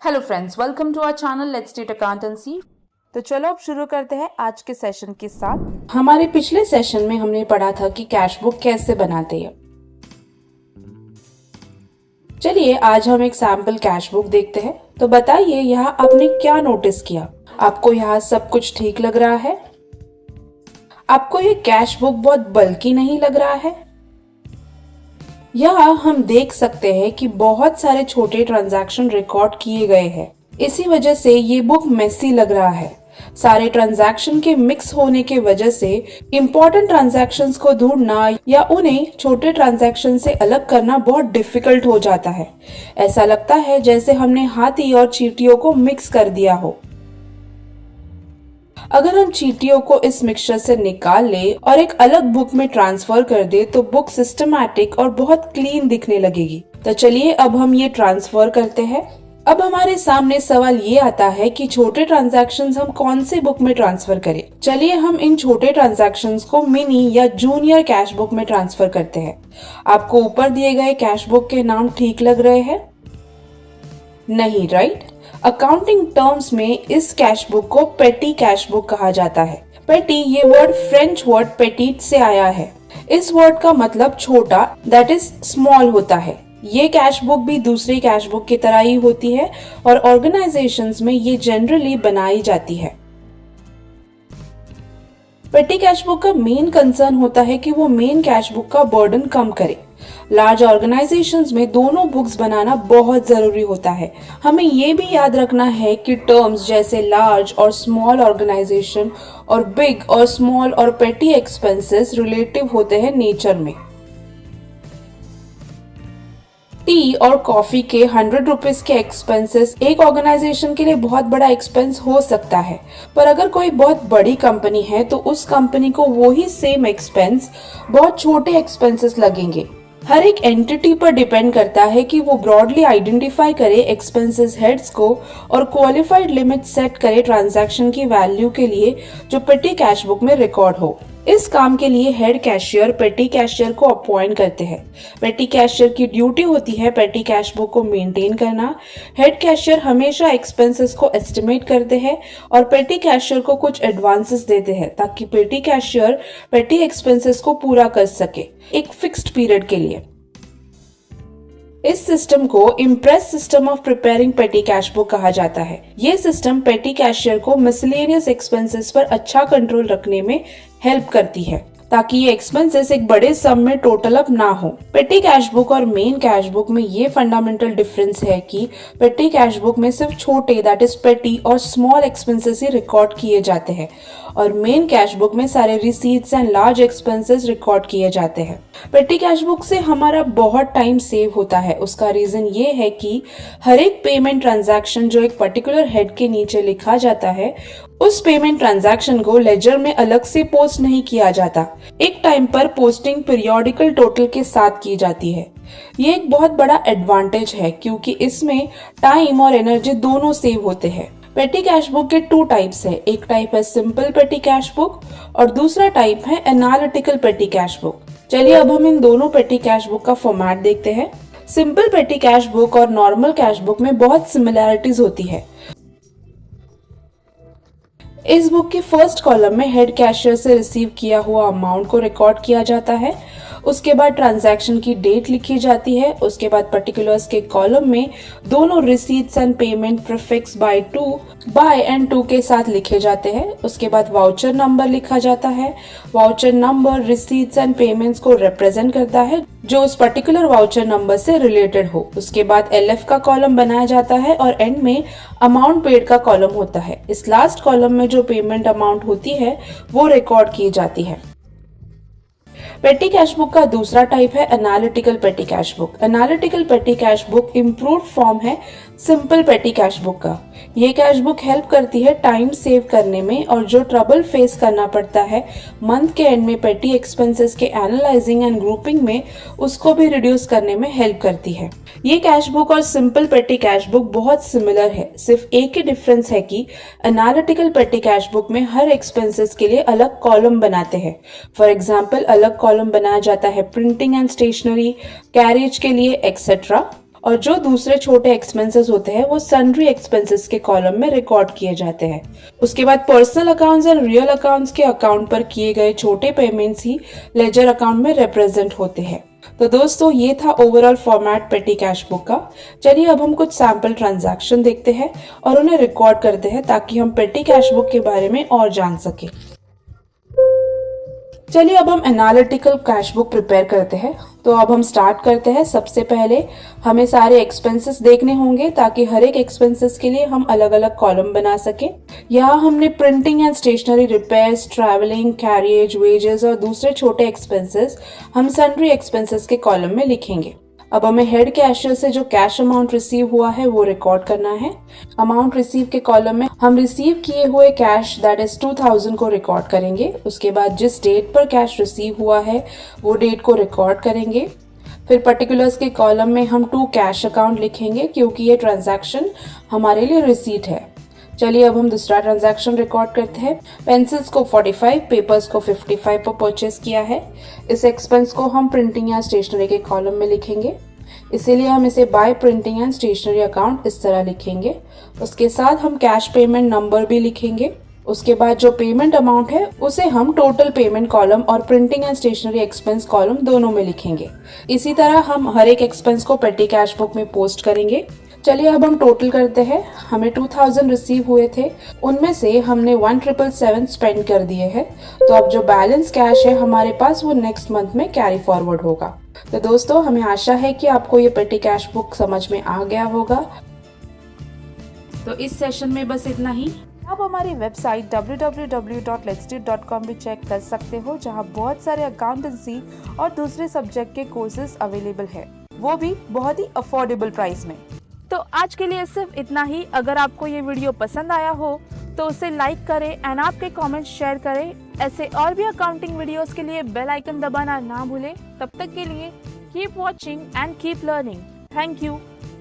Hello friends, welcome to our channel let's start accountancy. तो चलो अब शुरू करते हैं आज के सेशन के साथ। हमारे पिछले सेशन में हमने पढ़ा था कि कैश बुक कैसे बनाते हैं। चलिए आज हम एक सैम्पल कैश बुक देखते हैं। तो बताइए यहाँ आपने क्या नोटिस किया? आपको यहाँ सब कुछ ठीक लग रहा है? आपको ये कैश बुक बहुत बल्कि नहीं लग रहा है? यहाँ हम देख सकते हैं कि बहुत सारे छोटे ट्रांजैक्शन रिकॉर्ड किए गए हैं। इसी वजह से ये बुक मेसी लग रहा है। सारे ट्रांजैक्शन के मिक्स होने के वजह से इम्पोर्टेंट ट्रांजैक्शंस को ढूंढना या उन्हें छोटे ट्रांजैक्शन से अलग करना बहुत डिफिकल्ट हो जाता है। ऐसा लगता है जैसे हमने हाथी और चींटियों को मिक्स कर दिया हो। अगर हम चींटियों को इस मिक्सचर से निकाल ले और एक अलग बुक में ट्रांसफर कर दे तो बुक सिस्टमैटिक और बहुत क्लीन दिखने लगेगी। तो चलिए अब हम ये ट्रांसफर करते हैं। अब हमारे सामने सवाल ये आता है कि छोटे ट्रांजैक्शंस हम कौन से बुक में ट्रांसफर करें। चलिए हम इन छोटे ट्रांजैक्शंस को मिनी या जूनियर कैश बुक में ट्रांसफर करते हैं। आपको ऊपर दिए गए कैश बुक के नाम ठीक लग रहे हैं? नहीं, राइट? अकाउंटिंग टर्म्स में इस कैश बुक को पेटी कैश बुक कहा जाता है। पेटी ये वर्ड फ्रेंच वर्ड पेटीट से आया है। इस वर्ड का मतलब छोटा, दैट इज स्मॉल होता है। ये कैश बुक भी दूसरी कैश बुक की तरह ही होती है और ऑर्गेनाइजेशंस में ये जनरली बनाई जाती है। पेटी कैश बुक का मेन कंसर्न होता है कि वो मेन कैश बुक का बर्डन कम करे। लार्ज ऑर्गेनाइजेशंस में दोनों बुक्स बनाना बहुत जरूरी होता है। हमें ये भी याद रखना है कि टर्म्स जैसे लार्ज और स्मॉल ऑर्गेनाइजेशन और बिग और स्मॉल और पेटी एक्सपेंसेस रिलेटिव होते हैं नेचर में। टी और कॉफी के 100 रुपीज के एक्सपेंसेस एक ऑर्गेनाइजेशन के लिए बहुत बड़ा एक्सपेंस हो सकता है, पर अगर कोई बहुत बड़ी कंपनी है तो उस कंपनी को वही सेम एक्सपेंस बहुत छोटे एक्सपेंसेस लगेंगे। हर एक एंटिटी पर डिपेंड करता है कि वो ब्रॉडली आइडेंटिफाई करे एक्सपेंसेस हेड्स को और क्वालिफाइड लिमिट सेट करे ट्रांजैक्शन की वैल्यू के लिए जो पेटी कैश बुक में रिकॉर्ड हो। इस काम के लिए हेड कैशियर पेटी कैशियर को अपॉइंट करते हैं। पेटी कैशियर की ड्यूटी होती है पेटी कैश बुक को मेंटेन करना। हेड कैशियर हमेशा एक्सपेंसेस को एस्टिमेट करते हैं और पेटी कैशियर को कुछ एडवांसेस देते हैं ताकि पेटी कैशियर पेटी एक्सपेंसेस को पूरा कर सके एक फिक्स्ड पीरियड के लिए। इस सिस्टम को इम्प्रेस सिस्टम ऑफ प्रिपेयरिंग पेटी कैश बुक कहा जाता है। ये सिस्टम पेटी कैशियर को मिसलेनियस एक्सपेंसेस पर अच्छा कंट्रोल रखने में हेल्प करती है ताकि ये एक्सपेंसेस एक बड़े सम में टोटल अप ना हो। पेटी कैश बुक और मेन कैश बुक में ये फंडामेंटल डिफरेंस है कि पेटी कैश बुक में सिर्फ छोटे दैट इज पेटी और स्मॉल एक्सपेंसेस ही रिकॉर्ड किए जाते हैं और मेन कैश बुक में सारे receipts and large expenses record किए जाते हैं। पेटी कैश बुक से हमारा बहुत टाइम सेव होता है। उसका रीजन ये है कि हर एक पेमेंट ट्रांजैक्शन जो एक पर्टिकुलर हेड के नीचे लिखा जाता है उस पेमेंट ट्रांजैक्शन को लेजर में अलग से पोस्ट नहीं किया जाता। एक टाइम पर पोस्टिंग पीरियोडिकल टोटल के साथ की जाती है। ये एक बहुत बड़ा एडवांटेज है क्योंकि इसमें टाइम और एनर्जी दोनों सेव होते हैं। पेटी कैश बुक के 2 टाइप्स है। एक टाइप है सिंपल पेटी कैश बुक और दूसरा टाइप है एनालिटिकल पेटी कैश बुक। चलिए अब हम इन दोनों पेटी कैश बुक का फॉर्मेट देखते हैं। सिंपल पेटी कैश बुक और नॉर्मल कैश बुक में बहुत सिमिलैरिटीज होती है। इस बुक के फर्स्ट कॉलम में हेड कैशियर से रिसीव किया हुआ अमाउंट को रिकॉर्ड किया जाता है। उसके बाद ट्रांजैक्शन की डेट लिखी जाती है। उसके बाद पर्टिकुलर्स के कॉलम में दोनों receipts and payment prefix by and to के साथ लिखे जाते हैं। उसके बाद वाउचर नंबर लिखा जाता है। Voucher number receipts and payments को रिप्रेजेंट करता है जो उस पर्टिकुलर वाउचर नंबर से रिलेटेड हो। उसके बाद एलएफ का कॉलम बनाया जाता है और एंड में अमाउंट पेड का कॉलम होता है। इस लास्ट कॉलम में जो पेमेंट अमाउंट होती है वो रिकॉर्ड की जाती है। पेटी कैश बुक का दूसरा टाइप है एनालिटिकल पेटी कैश बुक। एनालिटिकल पेटी कैश बुक इम्प्रूव्ड फॉर्म है सिंपल पेटी कैश बुक का। ये कैश बुक हेल्प करती है टाइम सेव करने में और जो ट्रबल फेस करना पड़ता है मंथ के एंड में पेटी एक्सपेंसेस के एनालाइजिंग एंड ग्रुपिंग में उसको भी रिड्यूस करने में हेल्प करती है। ये कैश बुक और सिंपल पेटी कैश बुक बहुत सिमिलर है। सिर्फ एक ही डिफरेंस है कि एनालिटिकल पेटी कैश बुक में हर एक्सपेंसेस के लिए अलग कॉलम बनाते हैं। फॉर एग्जाम्पल अलग कॉलम बनाया जाता है प्रिंटिंग एंड स्टेशनरी, कैरेज के लिए एक्सेट्रा। और जो दूसरे छोटे एक्सपेंसेस होते हैं वो सन्ड्री एक्सपेंसेस के कॉलम में रिकॉर्ड किए जाते हैं। उसके बाद पर्सनल अकाउंट्स और रियल अकाउंट्स के अकाउंट पर किए गए छोटे पेमेंट्स ही लेजर अकाउंट में रिप्रेजेंट होते हैं। तो दोस्तों ये था ओवरऑल फॉर्मेट पेटी कैश बुक का। चलिए अब हम कुछ सैंपल ट्रांजैक्शन देखते हैं और उन्हें रिकॉर्ड करते हैं ताकि हम पेटी कैश बुक के बारे में और जान सकें। चलिए अब हम एनालिटिकल कैश बुक प्रिपेयर करते हैं। तो अब हम स्टार्ट करते हैं। सबसे पहले हमें सारे एक्सपेंसेस देखने होंगे ताकि हर एक एक्सपेंसेस के लिए हम अलग अलग कॉलम बना सकें। यहाँ हमने printing and stationery repairs, travelling, carriage, wages और दूसरे छोटे एक्सपेंसेस हम सन्ड्री एक्सपेंसेस के कॉलम में लिखेंगे। अब हमें हेड कैशियर से जो कैश अमाउंट रिसीव हुआ है वो रिकॉर्ड करना है। अमाउंट रिसीव के कॉलम में हम रिसीव किए हुए कैश दैट इज 2000 को रिकॉर्ड करेंगे। उसके बाद जिस डेट पर कैश रिसीव हुआ है वो डेट को रिकॉर्ड करेंगे। फिर पर्टिकुलर्स के कॉलम में हम टू कैश अकाउंट लिखेंगे क्योंकि ये ट्रांजैक्शन हमारे लिए रिसीट है। चलिए अब हम दूसरा ट्रांजैक्शन रिकॉर्ड करते हैं। पेंसिल्स को 45, पेपर्स को 55 पर परचेस किया है। इस एक्सपेंस को हम प्रिंटिंग या स्टेशनरी के कॉलम में लिखेंगे, इसीलिए हम इसे by printing and stationery account इस तरह लिखेंगे। उसके साथ हम कैश पेमेंट नंबर भी लिखेंगे। उसके बाद जो पेमेंट अमाउंट है उसे हम टोटल पेमेंट कॉलम और printing and stationery expense column दोनों में लिखेंगे। इसी तरह हम हर एक एक्सपेंस को पेटी कैश बुक में पोस्ट करेंगे। चलिए अब हम टोटल करते हैं। हमें 2000 रिसीव हुए थे, उनमें से हमने 1777 स्पेंड कर दिए हैं। तो अब जो बैलेंस कैश है हमारे पास वो नेक्स्ट मंथ में कैरी फॉरवर्ड होगा। तो दोस्तों हमें आशा है कि आपको ये पेटी कैश बुक समझ में आ गया होगा। तो इस सेशन में बस इतना ही। आप हमारी वेबसाइट www.letsdo.com भी चेक कर सकते हो, जहां बहुत सारे अकाउंटेंसी और दूसरे सब्जेक्ट के कोर्सेज अवेलेबल है, वो भी बहुत ही अफोर्डेबल प्राइस में। तो आज के लिए सिर्फ इतना ही। अगर आपको ये वीडियो पसंद आया हो तो उसे लाइक करें एंड आपके कमेंट्स शेयर करें। ऐसे और भी अकाउंटिंग वीडियोस के लिए बेल आइकन दबाना ना भूलें। तब तक के लिए keep watching and keep learning. Thank you.